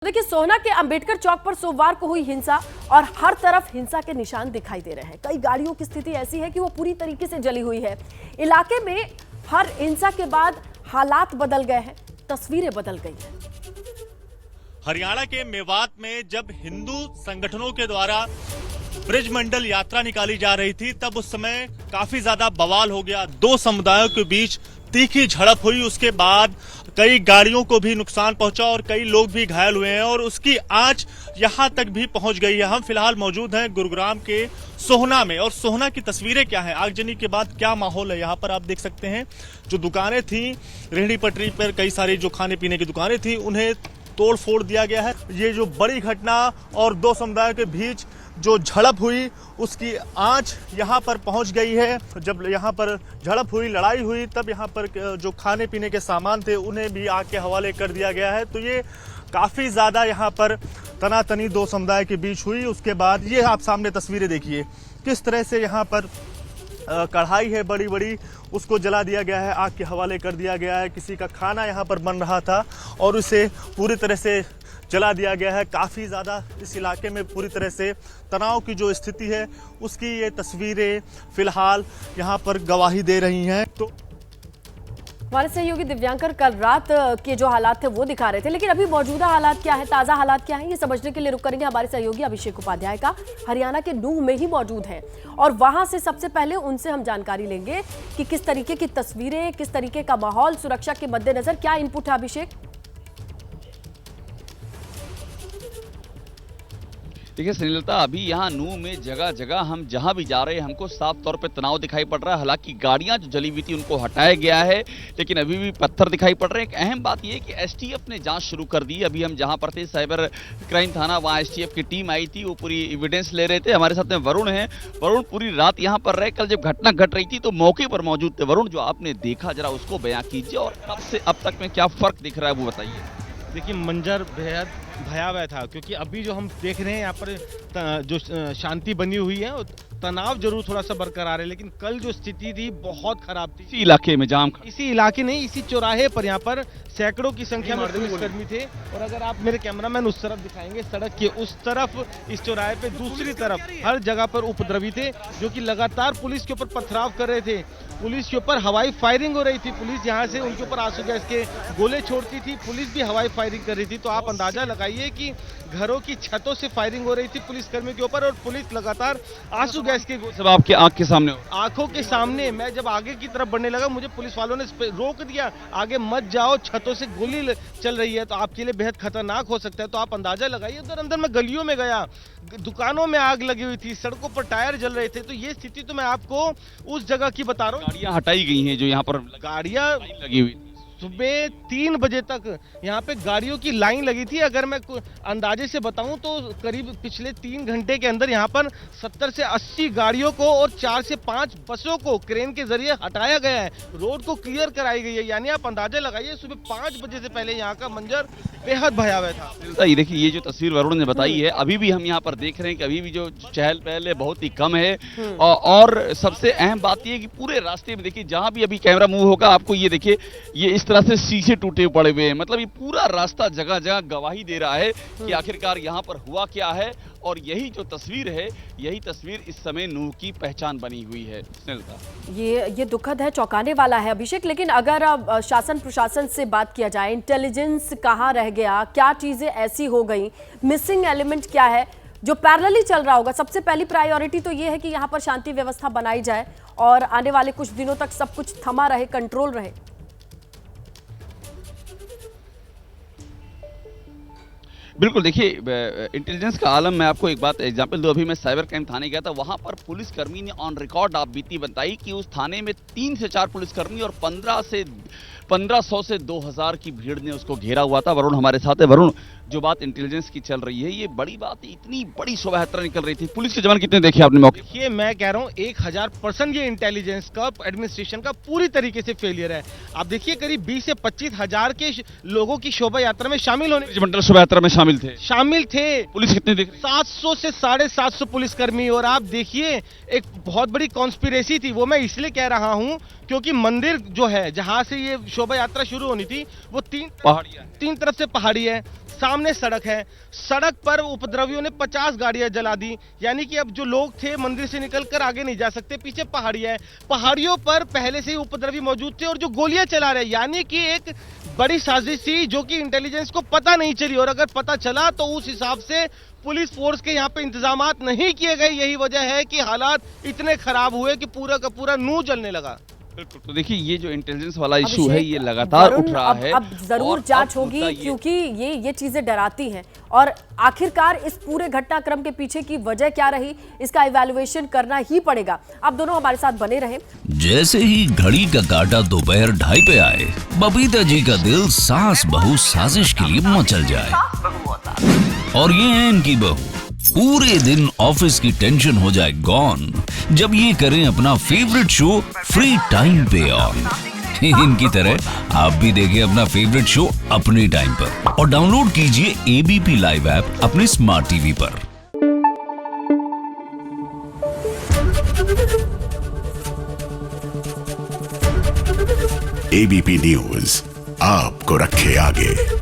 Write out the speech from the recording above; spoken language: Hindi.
देखिए, सोहना के अंबेडकर चौक पर सोमवार को हुई हिंसा और हर तरफ हिंसा के निशान दिखाई दे रहे हैं। कई गाड़ियों की स्थिति ऐसी है कि वो पूरी तरीके से जली हुई है। इलाके में हर हिंसा के बाद हालात बदल गए हैं, तस्वीरें बदल गई हैं। हरियाणा के मेवात में जब हिंदू संगठनों के द्वारा ब्रिजमंडल यात्रा निकाली जा रही थी, तब उस समय काफी ज्यादा बवाल हो गया। दो समुदायों के बीच तीखी झड़प हुई। उसके बाद कई गाड़ियों को भी नुकसान पहुंचा और कई लोग भी घायल हुए हैं और उसकी आंच यहां तक भी पहुंच गई है। हम फिलहाल मौजूद हैं गुरुग्राम के सोहना में और सोहना की तस्वीरें क्या हैं, आगजनी के बाद क्या माहौल है यहाँ पर आप देख सकते हैं। जो दुकानें थी रेहड़ी पटरी पर, कई सारी जो खाने पीने की दुकानें थी, उन्हें तोड़ फोड़ दिया गया है। ये जो बड़ी घटना और दो समुदायों के बीच जो झड़प हुई, उसकी आंच यहाँ पर पहुँच गई है। जब यहाँ पर झड़प हुई, लड़ाई हुई, तब यहाँ पर जो खाने पीने के सामान थे उन्हें भी आग के हवाले कर दिया गया है। तो ये काफ़ी ज़्यादा यहाँ पर तनातनी दो समुदाय के बीच हुई। उसके बाद ये आप सामने तस्वीरें देखिए किस तरह से यहाँ पर कढ़ाई है बड़ी बड़ी, उसको जला दिया गया है, आग के हवाले कर दिया गया है। किसी का खाना यहाँ पर बन रहा था और उसे पूरी तरह से जला दिया गया है। काफ़ी ज़्यादा इस इलाके में पूरी तरह से तनाव की जो स्थिति है, उसकी ये तस्वीरें फिलहाल यहाँ पर गवाही दे रही हैं। तो हमारे सहयोगी दिव्यांकर कल रात के जो हालात थे वो दिखा रहे थे, लेकिन अभी मौजूदा हालात क्या है, ताज़ा हालात क्या है, ये समझने के लिए रुक करेंगे हमारे सहयोगी अभिषेक उपाध्याय का। हरियाणा के नूह में ही मौजूद हैं और वहां से सबसे पहले उनसे हम जानकारी लेंगे कि किस तरीके की तस्वीरें, किस तरीके का माहौल, सुरक्षा के मद्देनजर क्या इनपुट है। अभिषेक, देखिए सुनीलता, अभी यहाँ नूह में जगह जगह हम जहाँ भी जा रहे हैं हमको साफ तौर पे तनाव दिखाई पड़ रहा है। हालांकि गाड़ियाँ जो जली हुई थी उनको हटाया गया है, लेकिन अभी भी पत्थर दिखाई पड़ रहे हैं। एक अहम बात यह है कि एसटीएफ ने जांच शुरू कर दी। अभी हम जहाँ पर थे साइबर क्राइम थाना, वहाँ एसटीएफ की टीम आई थी, वो पूरी एविडेंस ले रहे थे। हमारे साथ में वरुण है। वरुण पूरी रात यहाँ पर रहे। कल जब घटना घट रही थी तो मौके पर मौजूद थे। वरुण, जो आपने देखा जरा उसको बयां कीजिए और तब से अब तक में क्या फर्क दिख रहा है वो बताइए। देखिए, मंजर बेहद भयावह था, क्योंकि अभी जो हम देख रहे हैं यहाँ पर जो शांति बनी हुई है, तनाव जरूर थोड़ा सा बरकरार है, लेकिन कल जो स्थिति थी बहुत खराब थी। इसी इलाके में जाम, इसी इलाके नहीं, इसी चौराहे पर यहाँ पर सैकड़ों की संख्या में पुलिसकर्मी थे। और अगर आप मेरे कैमरामैन उस तरफ दिखाएंगे, सड़क के उस तरफ, इस चौराहे पे दूसरी तरफ हर जगह पर उपद्रवी थे, जो कि लगातार पुलिस के ऊपर पथराव कर रहे थे। पुलिस के ऊपर हवाई फायरिंग हो रही थी। पुलिस यहाँ से उनके ऊपर आंसू गैस के गोले छोड़ती थी, पुलिस भी हवाई फायरिंग कर रही थी। तो आप अंदाजा लगाइए कि घरों की छतों से फायरिंग हो रही थी पुलिसकर्मी के ऊपर और पुलिस लगातार आंसू गैस के सब आपके आंख के सामने, आंखों के सामने। मैं जब आगे की तरफ बढ़ने लगा, मुझे पुलिस वालों ने रोक दिया, आगे मत जाओ, छतों से गोली चल रही है, तो आपके लिए बेहद खतरनाक हो सकता है। तो आप अंदाजा लगाइए। उधर अंदर मैं गलियों में गया, दुकानों में आग लगी हुई थी, सड़कों पर टायर जल रहे थे। तो ये स्थिति तो मैं आपको उस जगह की बता रहा हूँ। गाड़ियाँ हटाई गई हैं जो यहाँ पर गाड़ियाँ लगी हुई थी। सुबह 3 बजे तक यहाँ पे गाड़ियों की लाइन लगी थी। अगर मैं अंदाजे से बताऊं तो करीब पिछले 3 घंटे के अंदर यहाँ पर 70 से 80 गाड़ियों को और 4 से 5 बसों को क्रेन के जरिए हटाया गया है, रोड को क्लियर कराई गई है। यानी आप अंदाजा लगाइए, सुबह 5 बजे से पहले यहाँ का मंजर बेहद भयावह था। ये देखिए, ये जो तस्वीर वरुण ने बताई है, अभी भी हम यहाँ पर देख रहे हैं कि अभी भी जो चहल पहल है बहुत ही कम है। और सबसे अहम बात ये है कि पूरे रास्ते में देखिए, जहाँ भी अभी कैमरा मूव होगा आपको ये देखिए, ये इस तरह से शीशे टूटे पड़े हुए हैं। मतलब ये पूरा रास्ता जगह जगह गवाही दे रहा है कि आखिरकार यहाँ पर हुआ क्या है। और यही जो तस्वीर है, यही तस्वीर इस समय नूह की पहचान बनी हुई है। ये दुखद है, चौंकाने वाला है अभिषेक। लेकिन अगर अब शासन प्रशासन से बात किया जाए, इंटेलिजेंस कहाँ रह गया, क्या चीजें ऐसी हो गई, मिसिंग एलिमेंट क्या है जो पैरेलली चल रहा होगा? सबसे पहली प्रायोरिटी तो ये है कि यहाँ पर शांति व्यवस्था बनाई जाए और आने वाले कुछ दिनों तक सब कुछ थमा रहे, कंट्रोल रहे। बिल्कुल, देखिए इंटेलिजेंस का आलम, मैं आपको एक बात एग्जांपल दूं। अभी मैं साइबर क्राइम थाने गया था, वहां पर पुलिसकर्मी ने ऑन रिकॉर्ड आप बीती बताई कि उस थाने में 3 से 4 पुलिसकर्मी और 1500 से 2000 की भीड़ ने उसको घेरा हुआ था। वरुण हमारे साथ है। वरुण, जो बात इंटेलिजेंस की चल रही है, ये बड़ी बात है, इतनी बड़ी शोभा यात्रा निकल रही थी, पुलिस के जवान कितने देखे आपने मौके? ये मैं कह रहा हूँ 1000% ये इंटेलिजेंस का, एडमिनिस्ट्रेशन का पूरी तरीके से फेलियर है। आप देखिए, करीब 20 से 25 हजार के लोगों की शोभा यात्रा में शामिल होने, शोभा यात्रा में शामिल थे। पुलिस कितने देख? 700 से 750 पुलिसकर्मी। और आप देखिए, एक बहुत बड़ी कॉन्स्पिरेसी थी। वो मैं इसलिए कह रहा हूँ क्योंकि मंदिर जो है, जहां से ये शोभा यात्रा शुरू होनी थी, वो तीन तरफ से पहाड़ी है। सामने सड़क है, सड़क पर उपद्रवियों ने 50 गाड़ियां जला दी, यानी कि अब जो लोग थे मंदिर से निकलकर आगे नहीं जा सकते। पीछे पहाड़ियां है, पहाड़ियों पर पहले से ही उपद्रवी मौजूद थे और जो गोलियां चला रहे, यानी कि एक बड़ी साजिश थी जो कि इंटेलिजेंस को पता नहीं चली, और अगर पता चला तो उस हिसाब से पुलिस फोर्स के यहाँ पे इंतजामात नहीं किए गए। यही वजह है कि हालात इतने खराब हुए कि पूरा का पूरा नूह जलने लगा। तो देखिए ये जो इंटेलिजेंस वाला इशू है ये लगातार उठ रहा है। अब जरूर और जांच अब होगी, मुद्दा ये- क्योंकि ये चीजें डराती हैं और आखिरकार इस पूरे घटनाक्रम के पीछे की वजह क्या रही, इसका इवैल्यूएशन करना ही पड़ेगा। आप दोनों हमारे साथ बने रहें। जैसे ही घड़ी का काटा दोपहर 2:30 पे आए, बबीता जी का दिल सास बहू साजिश के लिए मचल जाए। और ये है इनकी बहू, पूरे दिन ऑफिस की टेंशन हो जाए गॉन जब ये करें अपना फेवरेट शो फ्री टाइम पे ऑन। इनकी तरह आप भी देखें अपना फेवरेट शो अपने टाइम पर और डाउनलोड कीजिए एबीपी लाइव ऐप अपने स्मार्ट टीवी पर। एबीपी न्यूज आपको रखे आगे।